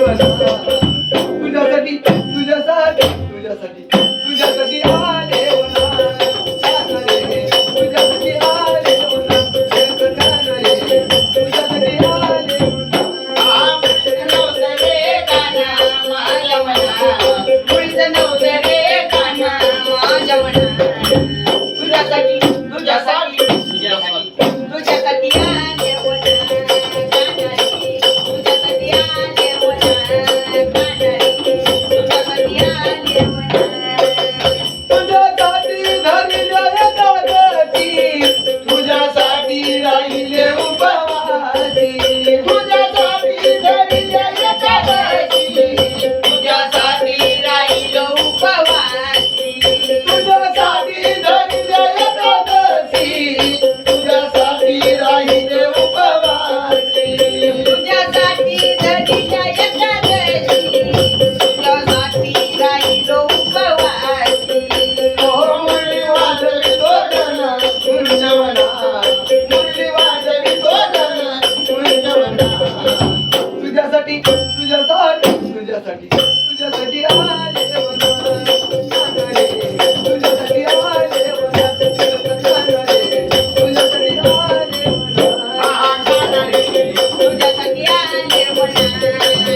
तुझ्यासाठी तुझ्यासाठी तुझ्यासाठी तुझ्यासाठी आले वना तुझ्यासाठी आले वना तुझ्यासाठी आले तुझ्यासाठी तुझ्यासाठी तुझ्यासाठी तुझ्यासाठी आले वना तुझ्यासाठी आले वना तुझ्यासाठी आले वना तुझ्यासाठी धरल्या कागदी तुझ्यासाठी राहिले उपवासी तुझ्यासाठी धरल्या कागदी तुझ्यासाठी राहिलो उपवासी तुझ्यासाठी धरल्या कागदी तुझ्यासाठी राहिले उपवासी तुझ्यासाठी धरल्या एकादशी तुझ्यासाठी राहिलो उपवासी मुरली वाजवी दोघना कुंजवना मुरली वाजवी दोघना कुंजवना तुझ्यासाठी तुझ्यासाठी तुझ्यासाठी तुझ्यासाठी आले वना तुझ्यासाठी आले वना तुझ्यासाठी आले वना तुझ्यासाठी आले वना गाणारी तुझ्यासाठी आले वना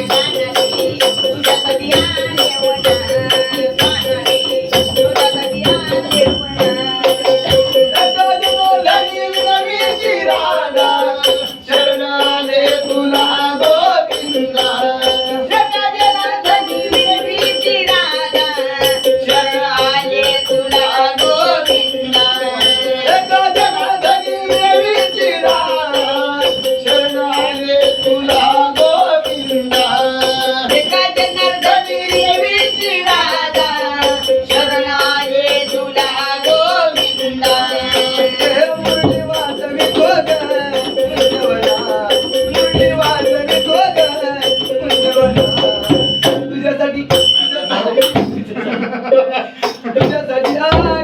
गाणारी तुझ्यासाठी आले वना शरणाले तुला गोविंदा जगजनार्दनी विरवीची राधा शरण आले तुला गोविंदा जगजनार्दनी देवीची राधा शरणाले तुला गोविंदा एका जनार्दनी विरवीची राधा शरण आले तुला गोविंदा मुरली वाजवी दोघना कुंजवना मुरली वाजवी दोघना कुंजवना तुझ्यासाठी तुझ्यासाठी तुझ्यासाठी